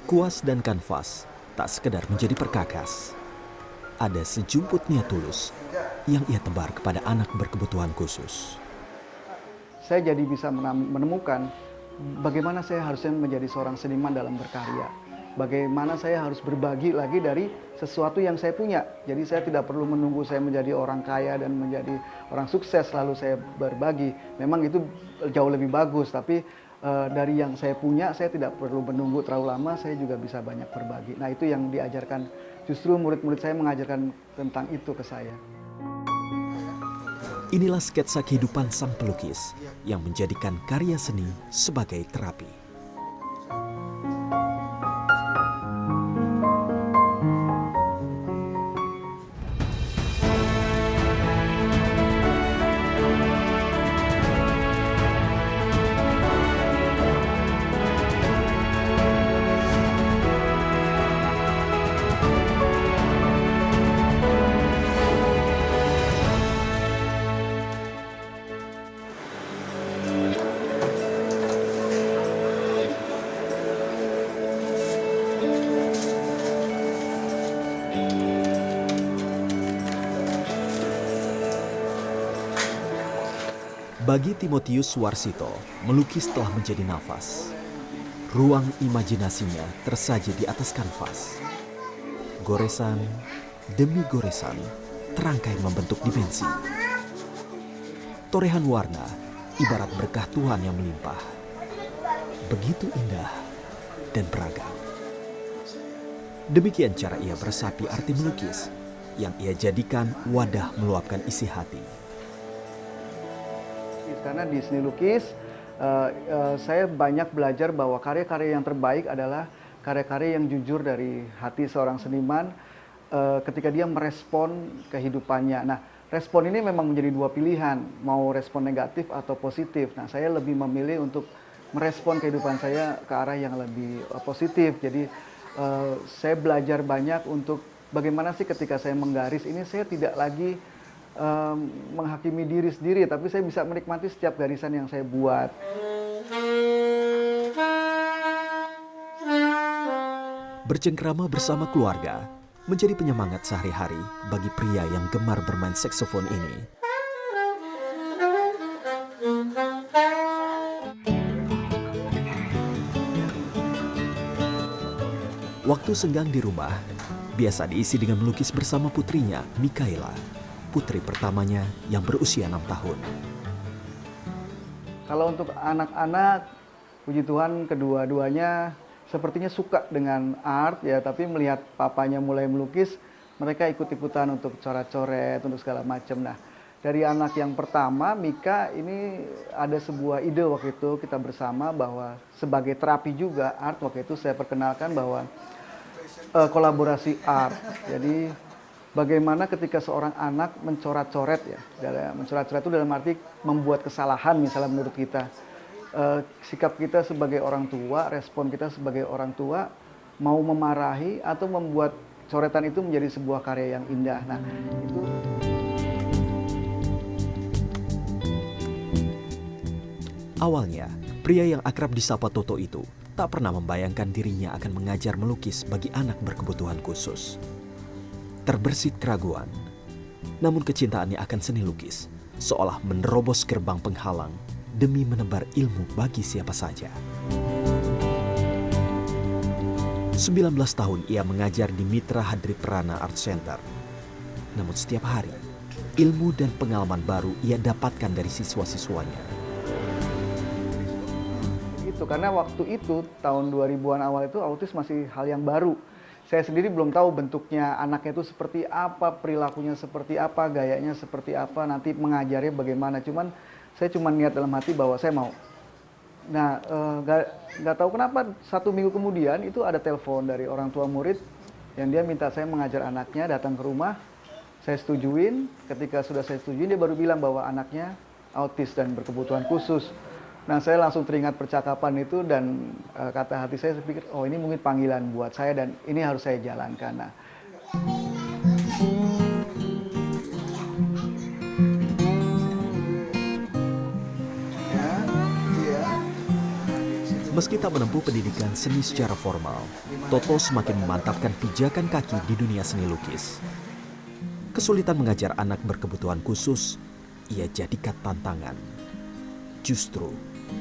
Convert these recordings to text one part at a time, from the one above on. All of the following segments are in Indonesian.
Kuas dan kanvas tak sekedar menjadi perkakas. Ada sejumput niat tulus yang ia tebar kepada anak berkebutuhan khusus. Saya jadi bisa menemukan bagaimana saya harusnya menjadi seorang seniman dalam berkarya. Bagaimana saya harus berbagi lagi dari sesuatu yang saya punya. Jadi saya tidak perlu menunggu saya menjadi orang kaya dan menjadi orang sukses lalu saya berbagi. Memang itu jauh lebih bagus, tapi dari yang saya punya saya tidak perlu menunggu terlalu lama, saya juga bisa banyak berbagi. Nah itu yang diajarkan, justru murid-murid saya mengajarkan tentang itu ke saya. Inilah sketsa kehidupan sang pelukis yang menjadikan karya seni sebagai terapi. Bagi Timotius Suwarsito, melukis telah menjadi nafas. Ruang imajinasinya tersaji di atas kanvas. Goresan demi goresan terangkai membentuk dimensi. Torehan warna ibarat berkah Tuhan yang melimpah. Begitu indah dan beragam. Demikian cara ia meresapi arti melukis yang ia jadikan wadah meluapkan isi hati. Karena di seni lukis, saya banyak belajar bahwa karya-karya yang terbaik adalah karya-karya yang jujur dari hati seorang seniman ketika dia merespon kehidupannya. Nah, respon ini memang menjadi dua pilihan, mau respon negatif atau positif. Nah, saya lebih memilih untuk merespon kehidupan saya ke arah yang lebih positif. Jadi, saya belajar banyak untuk bagaimana sih ketika saya menggaris ini, saya tidak lagi menghakimi diri sendiri, tapi saya bisa menikmati setiap garisan yang saya buat. Bercengkrama bersama keluarga menjadi penyemangat sehari-hari bagi pria yang gemar bermain saksofon ini. Waktu senggang di rumah biasa diisi dengan melukis bersama putrinya, Mikaela, putri pertamanya yang berusia 6 tahun. Kalau untuk anak-anak, puji Tuhan kedua-duanya sepertinya suka dengan art ya, tapi melihat papanya mulai melukis, mereka ikut-ikutan untuk coret-coret, untuk segala macam. Nah, dari anak yang pertama, Mika, ini ada sebuah ide waktu itu kita bersama bahwa sebagai terapi juga art, waktu itu saya perkenalkan bahwa kolaborasi art. Jadi bagaimana ketika seorang anak mencoret-coret ya, mencoret-coret itu dalam arti membuat kesalahan misalnya menurut kita, sikap kita sebagai orang tua, respon kita sebagai orang tua, mau memarahi atau membuat coretan itu menjadi sebuah karya yang indah. Nah, itu awalnya pria yang akrab disapa Toto itu tak pernah membayangkan dirinya akan mengajar melukis bagi anak berkebutuhan khusus. Terbersit keraguan, namun kecintaannya akan seni lukis seolah menerobos gerbang penghalang demi menebar ilmu bagi siapa saja. 19 tahun ia mengajar di Mitra Hadriprana Art Center. Namun setiap hari, ilmu dan pengalaman baru ia dapatkan dari siswa-siswanya. itu karena waktu itu tahun 2000-an awal itu autis masih hal yang baru. Saya sendiri belum tahu bentuknya anaknya itu seperti apa, perilakunya seperti apa, gayanya seperti apa, nanti mengajarnya bagaimana. Saya cuma niat dalam hati bahwa saya mau. Nah, nggak tahu kenapa 1 minggu kemudian itu ada telepon dari orang tua murid yang dia minta saya mengajar anaknya, datang ke rumah. Saya setujuin, ketika sudah saya setujuin dia baru bilang bahwa anaknya autis dan berkebutuhan khusus. Nah, saya langsung teringat percakapan itu dan kata hati saya pikir, oh ini mungkin panggilan buat saya dan ini harus saya jalankan. Nah, Meski tak menempuh pendidikan seni secara formal, Toto semakin memantapkan pijakan kaki di dunia seni lukis. Kesulitan mengajar anak berkebutuhan khusus, ia jadikan tantangan. Justru,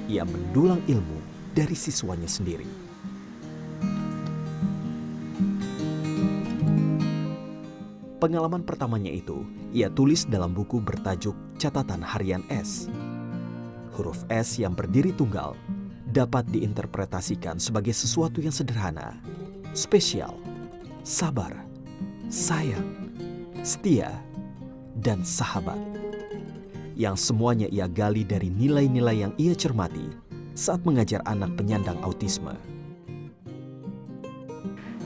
ia mendulang ilmu dari siswanya sendiri. Pengalaman pertamanya itu, ia tulis dalam buku bertajuk Catatan Harian S. Huruf S yang berdiri tunggal dapat diinterpretasikan sebagai sesuatu yang sederhana, spesial, sabar, sayang, setia, dan sahabat. Yang semuanya ia gali dari nilai-nilai yang ia cermati saat mengajar anak penyandang autisme.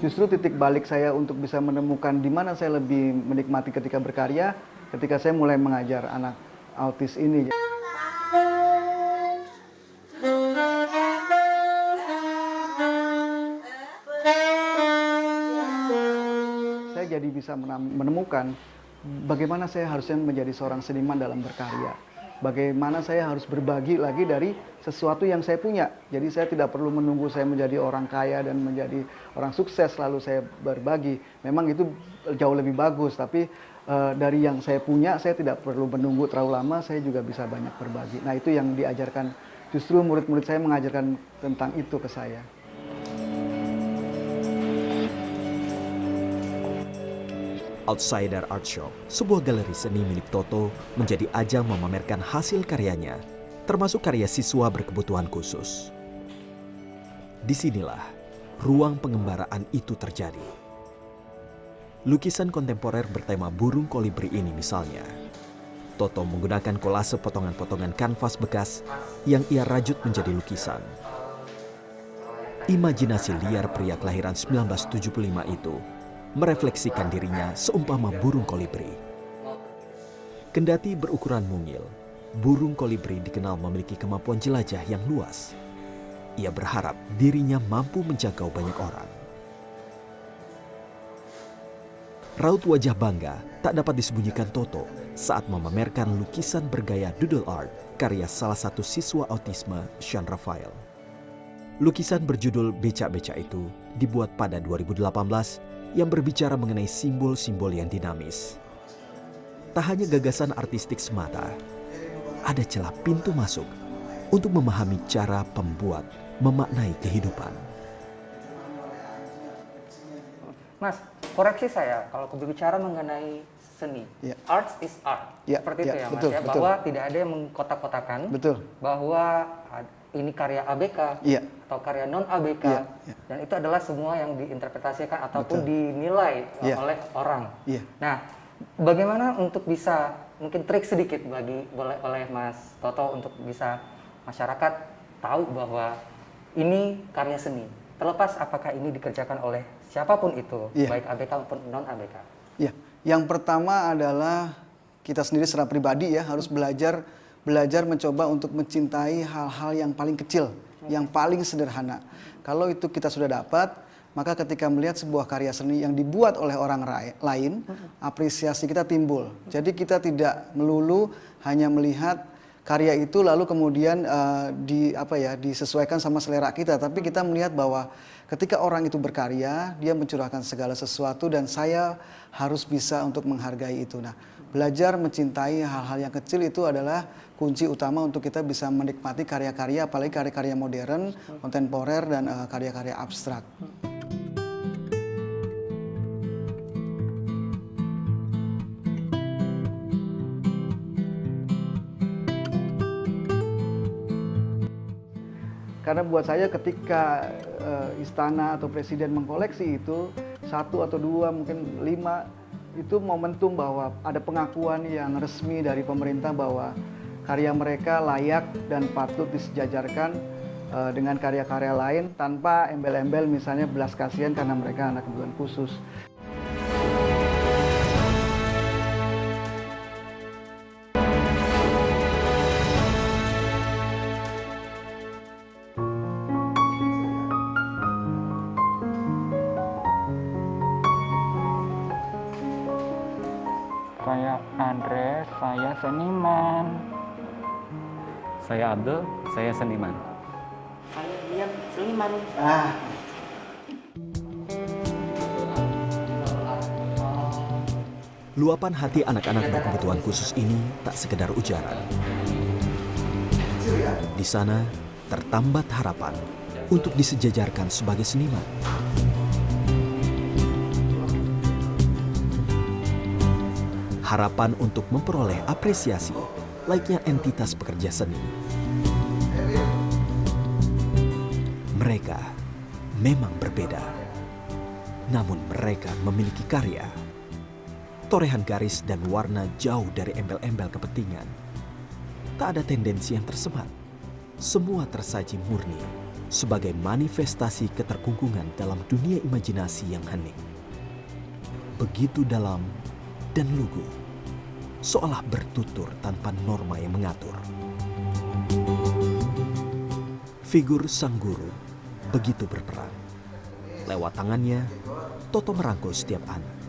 Justru titik balik saya untuk bisa menemukan di mana saya lebih menikmati ketika berkarya, ketika saya mulai mengajar anak autis ini. Saya jadi bisa menemukan bagaimana saya harusnya menjadi seorang seniman dalam berkarya. Bagaimana saya harus berbagi lagi dari sesuatu yang saya punya. Jadi saya tidak perlu menunggu saya menjadi orang kaya dan menjadi orang sukses lalu saya berbagi. Memang itu jauh lebih bagus, tapi dari yang saya punya saya tidak perlu menunggu terlalu lama, saya juga bisa banyak berbagi. Nah itu yang diajarkan, justru murid-murid saya mengajarkan tentang itu ke saya. Outsider Art Shop, sebuah galeri seni milik Toto, menjadi ajang memamerkan hasil karyanya, termasuk karya siswa berkebutuhan khusus. Disinilah ruang pengembaraan itu terjadi. Lukisan kontemporer bertema burung kolibri ini misalnya. Toto menggunakan kolase potongan-potongan kanvas bekas yang ia rajut menjadi lukisan. Imajinasi liar pria kelahiran 1975 itu merefleksikan dirinya seumpama burung kolibri. Kendati berukuran mungil, burung kolibri dikenal memiliki kemampuan jelajah yang luas. Ia berharap dirinya mampu menjangkau banyak orang. Raut wajah bangga tak dapat disembunyikan Toto saat memamerkan lukisan bergaya doodle art karya salah satu siswa autisme, Sean Raphael. Lukisan berjudul Becak-Becak itu dibuat pada 2018 yang berbicara mengenai simbol-simbol yang dinamis. Tak hanya gagasan artistik semata, ada celah pintu masuk untuk memahami cara pembuat memaknai kehidupan. Mas, koreksi saya kalau berbicara mengenai seni. Ya. Art is art. Ya, Seperti ya, itu ya, Mas betul, ya. betul. Bahwa tidak ada yang mengkotak-kotakan. Betul. Bahwa ini karya ABK Iya. atau karya non ABK. Iya, iya. Dan itu adalah semua yang diinterpretasikan ataupun Betul. dinilai Iya. oleh orang. Iya. Nah, bagaimana untuk bisa mungkin trik sedikit oleh Mas Toto untuk bisa masyarakat tahu bahwa ini karya seni. Terlepas apakah ini dikerjakan oleh siapapun itu, Iya. baik ABK maupun non ABK. Ya, yang pertama adalah kita sendiri secara pribadi ya harus belajar mencoba untuk mencintai hal-hal yang paling kecil, yang paling sederhana. Kalau itu kita sudah dapat, maka ketika melihat sebuah karya seni yang dibuat oleh orang lain, apresiasi kita timbul. Jadi kita tidak melulu hanya melihat karya itu lalu kemudian disesuaikan sama selera kita, tapi kita melihat bahwa ketika orang itu berkarya, dia mencurahkan segala sesuatu dan saya harus bisa untuk menghargai itu. Nah, belajar mencintai hal-hal yang kecil itu adalah kunci utama untuk kita bisa menikmati karya-karya, apalagi karya-karya modern, kontemporer, dan karya-karya abstrak. Karena buat saya ketika istana atau presiden mengkoleksi itu, 1 atau 2, mungkin 5, itu momentum bahwa ada pengakuan yang resmi dari pemerintah bahwa karya mereka layak dan patut disejajarkan dengan karya-karya lain tanpa embel-embel misalnya belas kasihan karena mereka anak kebutuhan khusus. Saya Andres, saya seniman. Saya Abdul, saya seniman. Saya lihat seniman. Ah, Luapan hati anak-anak berkebutuhan khusus ini tak sekedar ujaran. Di sana tertambat harapan untuk disejajarkan sebagai seniman. Harapan untuk memperoleh apresiasi layaknya entitas pekerja seni. Mereka memang berbeda, namun mereka memiliki karya. Torehan garis dan warna jauh dari embel-embel kepentingan. Tak ada tendensi yang tersemat. Semua tersaji murni sebagai manifestasi keterkungkungan dalam dunia imajinasi yang hening. Begitu dalam dan lugu, seolah bertutur tanpa norma yang mengatur. Figur sang guru begitu berperan. Lewat tangannya, Toto merangkul setiap anak,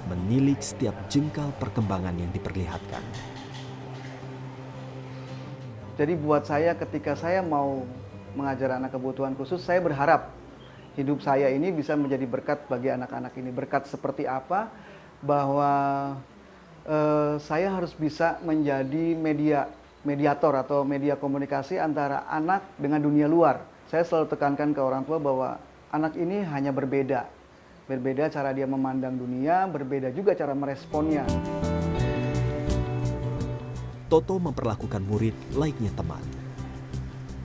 menilik setiap jengkal perkembangan yang diperlihatkan. jadi buat saya ketika saya mau mengajar anak kebutuhan khusus, saya berharap hidup saya ini bisa menjadi berkat bagi anak-anak ini. Berkat seperti apa? Bahwa saya harus bisa menjadi mediator atau media komunikasi antara anak dengan dunia luar. Saya selalu tekankan ke orang tua bahwa anak ini hanya berbeda. Berbeda cara dia memandang dunia, berbeda juga cara meresponnya. Toto memperlakukan murid layaknya teman.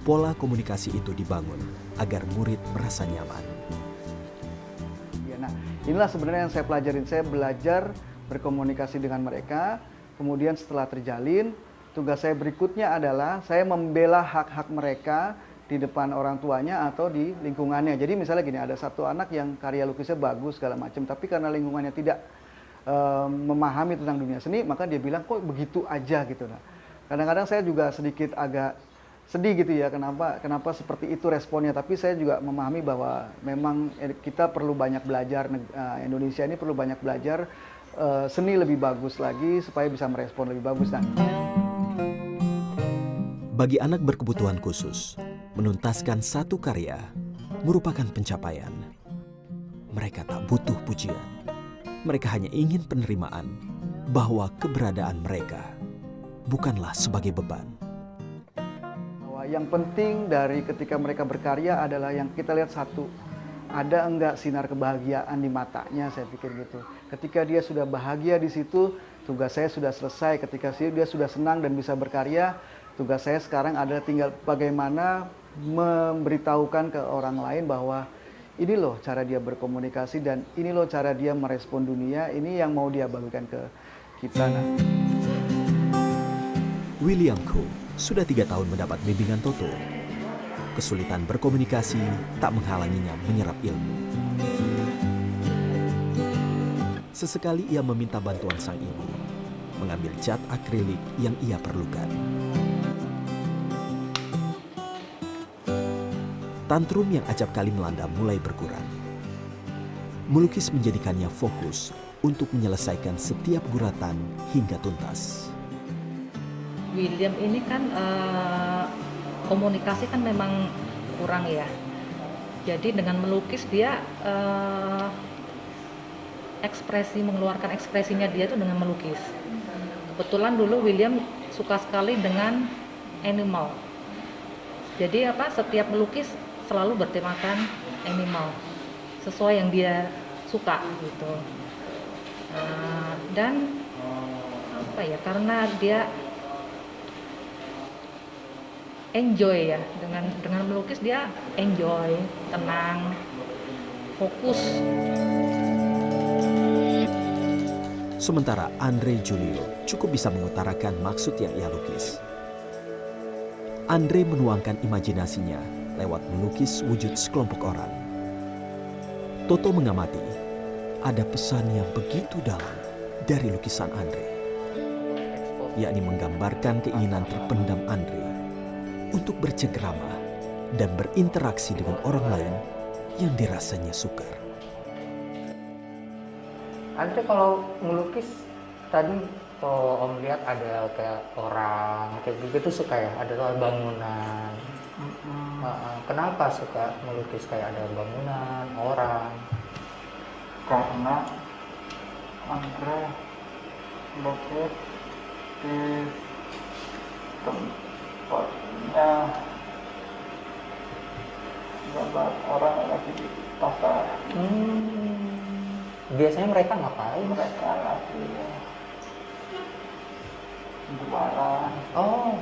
Pola komunikasi itu dibangun agar murid merasa nyaman. Ya, nah, inilah sebenarnya yang saya pelajarin. Saya belajar berkomunikasi dengan mereka. Kemudian setelah terjalin, tugas saya berikutnya adalah saya membela hak-hak mereka di depan orang tuanya atau di lingkungannya. Jadi misalnya gini, ada satu anak yang karya lukisnya bagus segala macam, tapi karena lingkungannya tidak memahami tentang dunia seni, maka dia bilang kok begitu aja gitu. Nah, kadang-kadang saya juga sedikit agak sedih gitu ya, kenapa seperti itu responnya. Tapi saya juga memahami bahwa memang kita perlu banyak belajar, Indonesia ini perlu banyak belajar seni lebih bagus lagi supaya bisa merespon lebih bagus. Nah, Bagi anak berkebutuhan khusus, menuntaskan satu karya merupakan pencapaian. Mereka tak butuh pujian. Mereka hanya ingin penerimaan bahwa keberadaan mereka bukanlah sebagai beban. bahwa yang penting dari ketika mereka berkarya adalah yang kita lihat satu, ada enggak sinar kebahagiaan di matanya, saya pikir gitu. Ketika dia sudah bahagia di situ, tugas saya sudah selesai. Ketika dia sudah senang dan bisa berkarya, tugas saya sekarang adalah tinggal bagaimana memberitahukan ke orang lain bahwa ini loh cara dia berkomunikasi dan ini loh cara dia merespon dunia, ini yang mau dia bagikan ke kita. Nah, William Koo sudah 3 tahun mendapat bimbingan Toto. Kesulitan berkomunikasi tak menghalanginya menyerap ilmu. Sesekali ia meminta bantuan sang ibu, mengambil cat akrilik yang ia perlukan. Tantrum yang acap kali melanda mulai berkurang. Melukis menjadikannya fokus untuk menyelesaikan setiap guratan hingga tuntas. William ini kan komunikasi kan memang kurang ya. Jadi dengan melukis dia mengeluarkan ekspresinya dia itu dengan melukis. Kebetulan dulu William suka sekali dengan animal. Jadi setiap melukis selalu bertemakan animal sesuai yang dia suka gitu. Dan karena dia enjoy ya dengan melukis, dia enjoy, tenang, fokus. Sementara Andre Julio cukup bisa mengutarakan maksud yang ia lukis. Andre menuangkan imajinasinya lewat melukis wujud sekelompok orang. Toto mengamati ada pesan yang begitu dalam dari lukisan Andre, yakni menggambarkan keinginan terpendam Andre untuk bercengkrama dan berinteraksi dengan orang lain yang dirasanya sukar. Andre kalau melukis tadi Om lihat ada kayak orang kayak gitu suka ya, ada bangunan. Kenapa suka melukis kayak ada bangunan, orang? Karena Andre lukis di tempatnya gambar orang lagi di pasar. Biasanya mereka ngapain? Mereka lagi jualan. Oh.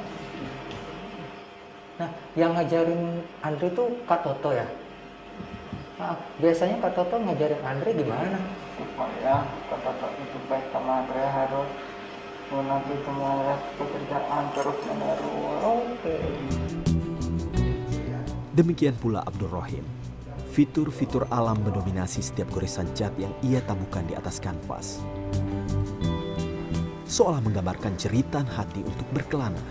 Nah, yang ngajarin Andre tuh Kak Toto ya? Biasanya Kak Toto ngajarin Andre gimana? Supaya kata-kata itu baik sama Andre harus menanti semua pekerjaan terus menerus. Oke. Demikian pula Abdul Rohim. Fitur-fitur alam mendominasi setiap goresan cat yang ia tabuhkan di atas kanvas. Seolah menggambarkan jeritan hati untuk berkelana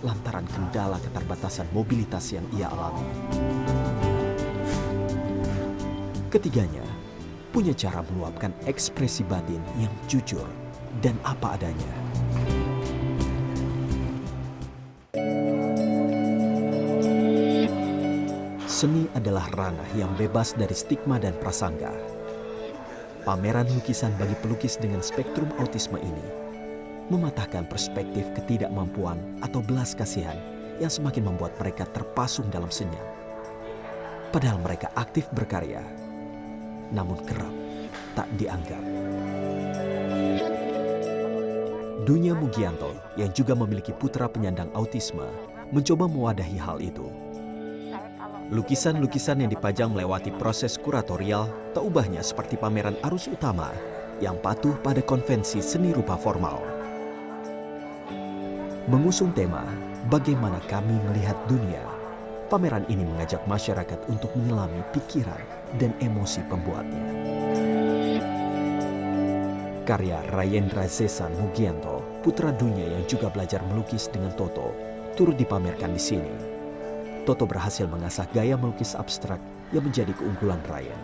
lantaran kendala keterbatasan mobilitas yang ia alami. Ketiganya punya cara meluapkan ekspresi batin yang jujur dan apa adanya. Seni adalah ranah yang bebas dari stigma dan prasangka. Pameran lukisan bagi pelukis dengan spektrum autisme ini mematahkan perspektif ketidakmampuan atau belas kasihan yang semakin membuat mereka terpasung dalam senyap. Padahal mereka aktif berkarya, namun kerap tak dianggap. Dunia Mugianto yang juga memiliki putra penyandang autisme mencoba mewadahi hal itu. Lukisan-lukisan yang dipajang melewati proses kuratorial tak ubahnya seperti pameran arus utama yang patuh pada konvensi seni rupa formal. Mengusung tema, bagaimana kami melihat dunia, pameran ini mengajak masyarakat untuk menyelami pikiran dan emosi pembuatnya. Karya Rayendra Zesan Mugianto, putra dunia yang juga belajar melukis dengan Toto, turut dipamerkan di sini. Toto berhasil mengasah gaya melukis abstrak yang menjadi keunggulan Ryan.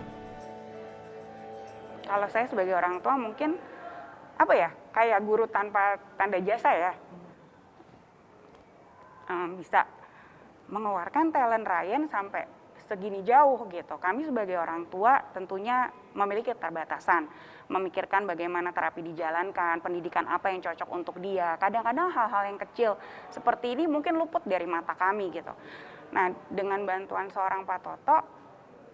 Kalau saya sebagai orang tua mungkin kayak guru tanpa tanda jasa ya. Bisa mengeluarkan talent Ryan sampai segini jauh gitu. Kami sebagai orang tua tentunya memiliki keterbatasan, memikirkan bagaimana terapi dijalankan, pendidikan apa yang cocok untuk dia. Kadang-kadang hal-hal yang kecil seperti ini mungkin luput dari mata kami gitu. Nah, dengan bantuan seorang Pak Toto,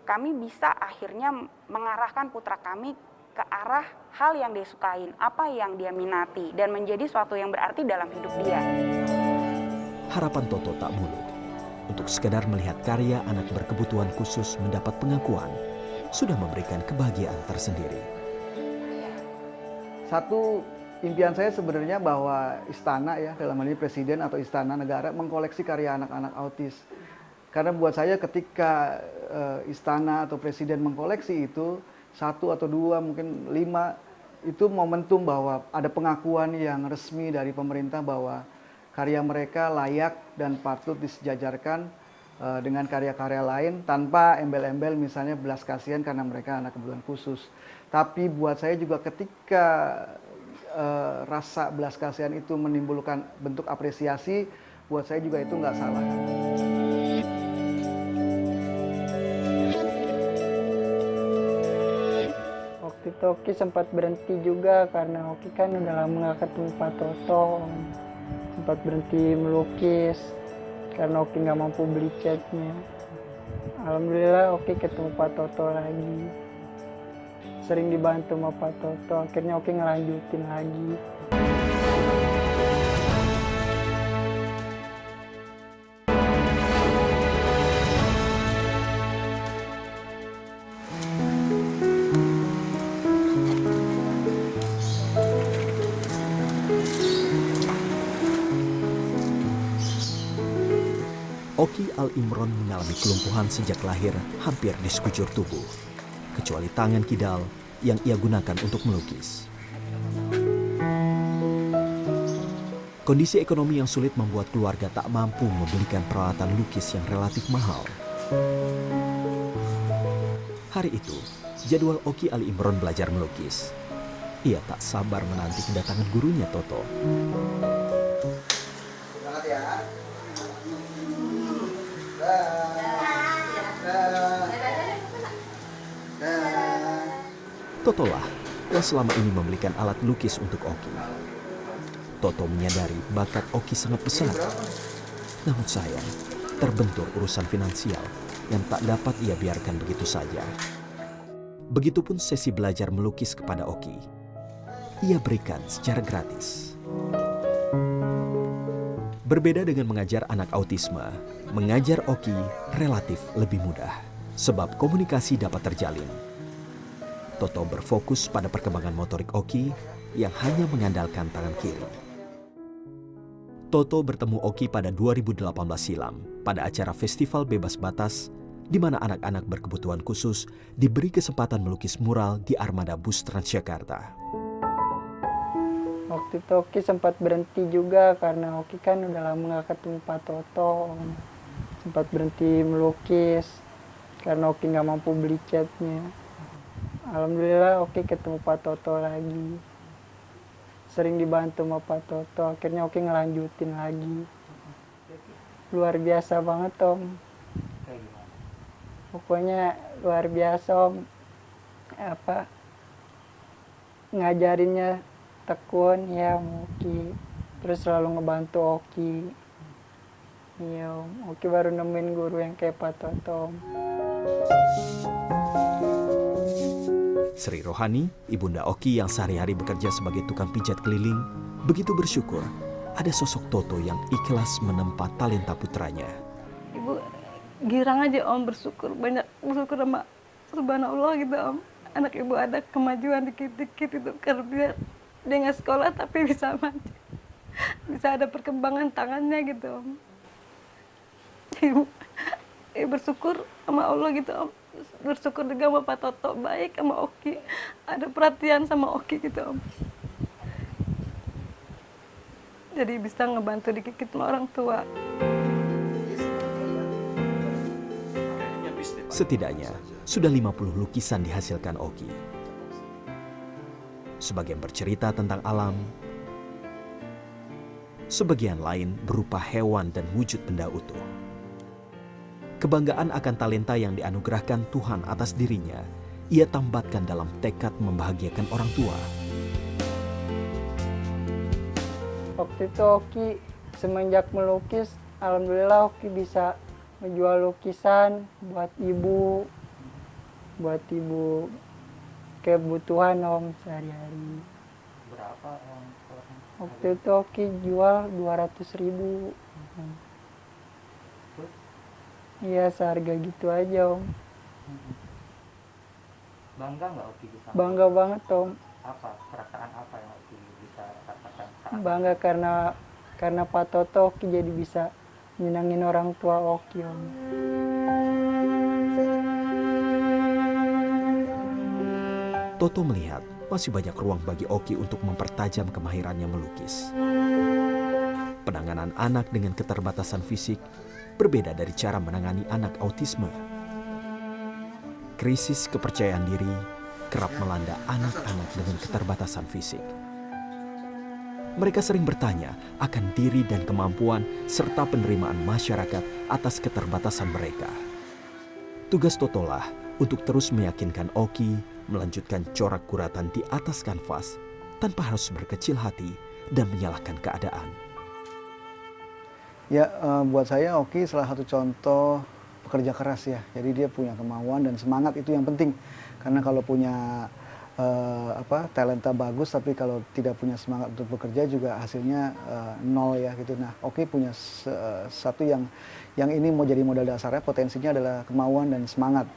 kami bisa akhirnya mengarahkan putra kami ke arah hal yang dia sukain, apa yang dia minati, dan menjadi suatu yang berarti dalam hidup dia. Harapan Toto tak muluk. Untuk sekedar melihat karya anak berkebutuhan khusus mendapat pengakuan, sudah memberikan kebahagiaan tersendiri. Satu impian saya sebenarnya bahwa istana ya, dalam hal ini presiden atau istana negara mengkoleksi karya anak-anak autis. Karena buat saya ketika istana atau presiden mengkoleksi itu, 1 atau 2 mungkin 5, itu momentum bahwa ada pengakuan yang resmi dari pemerintah bahwa karya mereka layak dan patut disejajarkan dengan karya-karya lain tanpa embel-embel misalnya belas kasihan karena mereka anak kebutuhan khusus. Tapi buat saya juga ketika rasa belas kasihan itu menimbulkan bentuk apresiasi, buat saya juga itu nggak salah. Waktu itu Oki sempat berhenti juga karena Oki kan udah lama nggak ketemu Pak Toto. Sempat berhenti melukis karena Oki nggak mampu beli catnya. Alhamdulillah Oki ketemu Pak Toto lagi. Sering dibantu sama Pak Toto, akhirnya Oki ngelanjutin lagi. Oki Al-Imron mengalami kelumpuhan sejak lahir hampir di sekujur tubuh, kecuali tangan kidal yang ia gunakan untuk melukis. Kondisi ekonomi yang sulit membuat keluarga tak mampu membelikan peralatan lukis yang relatif mahal. Hari itu, jadwal Oki Al-Imron belajar melukis. Ia tak sabar menanti kedatangan gurunya Toto. Semangat ya. Dah. Toto lah yang selama ini membelikan alat lukis untuk Oki. Toto menyadari bakat Oki sangat besar. Namun sayang, terbentur urusan finansial yang tak dapat ia biarkan begitu saja. Begitupun sesi belajar melukis kepada Oki. Ia berikan secara gratis. Berbeda dengan mengajar anak autisme, mengajar Oki relatif lebih mudah sebab komunikasi dapat terjalin. Toto berfokus pada perkembangan motorik Oki yang hanya mengandalkan tangan kiri. Toto bertemu Oki pada 2018 silam pada acara Festival Bebas Batas di mana anak-anak berkebutuhan khusus diberi kesempatan melukis mural di armada bus Transjakarta. Waktu itu Oki sempat berhenti juga karena Oki kan udah lama gak ketemu Pak Toto. Sempat berhenti melukis karena Oki nggak mampu beli catnya. Alhamdulillah Oki ketemu Pak Toto lagi. Sering dibantu sama Pak Toto, akhirnya Oki ngelanjutin lagi. Luar biasa banget Om. Pokoknya luar biasa Om. Ngajarinnya tekun ya Oki, terus selalu ngebantu Oki. Iya Om, Oki baru nemuin guru yang kayak Pak Toto Om. Sri Rohani, ibunda Oki yang sehari-hari bekerja sebagai tukang pijat keliling, begitu bersyukur ada sosok Toto yang ikhlas menempa talenta putranya. Ibu girang aja Om, bersyukur bersyukur sama subhanallah gitu Om. Anak ibu ada kemajuan dikit-dikit itu karena dia nggak sekolah tapi bisa maju, bisa ada perkembangan tangannya gitu Om. Ibu bersyukur sama Allah gitu Om, bersyukur juga sama Pak Toto, baik sama Oki, ada perhatian sama Oki gitu Om. Jadi bisa ngebantu dikit sama orang tua. Setidaknya sudah 50 lukisan dihasilkan Oki. Sebagian bercerita tentang alam, sebagian lain berupa hewan dan wujud benda utuh. Kebanggaan akan talenta yang dianugerahkan Tuhan atas dirinya, ia tambatkan dalam tekad membahagiakan orang tua. Waktu itu Oki semenjak melukis, alhamdulillah Oki bisa menjual lukisan buat ibu kebutuhan Om sehari-hari. Berapa Om? Waktu itu Oki jual 200.000. Iya, seharga gitu aja Om. Bangga nggak Oki bisa? Bangga banget Om. Apa perasaan apa yang Oki bisa rasakan saat Bangga karena Pak Toto Oki jadi bisa nyenangin orang tua Oki Om. Toto melihat masih banyak ruang bagi Oki untuk mempertajam kemahirannya melukis. Penanganan anak dengan keterbatasan fisik berbeda dari cara menangani anak autisme. Krisis kepercayaan diri kerap melanda anak-anak dengan keterbatasan fisik. Mereka sering bertanya akan diri dan kemampuan serta penerimaan masyarakat atas keterbatasan mereka. Tugas Toto lah untuk terus meyakinkan Oki melanjutkan corak guratan di atas kanvas tanpa harus berkecil hati dan menyalahkan keadaan. Ya, buat saya Oki salah satu contoh pekerja keras ya. Jadi dia punya kemauan dan semangat, itu yang penting. Karena kalau punya talenta bagus tapi kalau tidak punya semangat untuk bekerja juga hasilnya nol ya gitu. Nah, Oki punya satu yang ini mau jadi modal dasarnya, potensinya adalah kemauan dan semangat.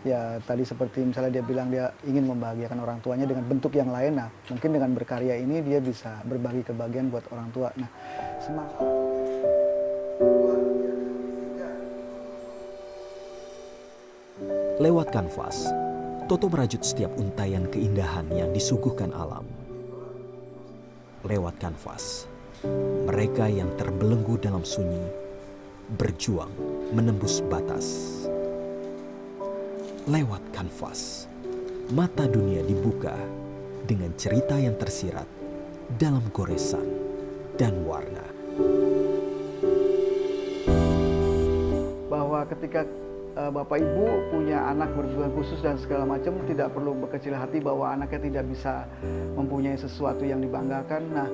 Ya tadi seperti misalnya dia bilang dia ingin membahagiakan orang tuanya dengan bentuk yang lain. Nah, mungkin dengan berkarya ini dia bisa berbagi kebahagiaan buat orang tua. Nah, semangat. Lewat kanvas, Toto merajut setiap untayan keindahan yang disuguhkan alam. Lewat kanvas, mereka yang terbelenggu dalam sunyi berjuang menembus batas. Lewat kanvas, mata dunia dibuka dengan cerita yang tersirat dalam goresan dan warna. Bahwa ketika Bapak Ibu punya anak berkebutuhan khusus dan segala macam, tidak perlu berkecil hati bahwa anaknya tidak bisa mempunyai sesuatu yang dibanggakan. Nah,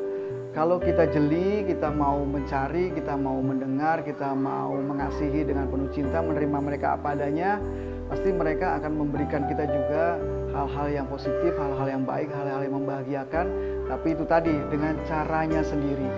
kalau kita jeli, kita mau mencari, kita mau mendengar, kita mau mengasihi dengan penuh cinta, menerima mereka apa adanya, pasti mereka akan memberikan kita juga hal-hal yang positif, hal-hal yang baik, hal-hal yang membahagiakan. Tapi itu tadi dengan caranya sendiri.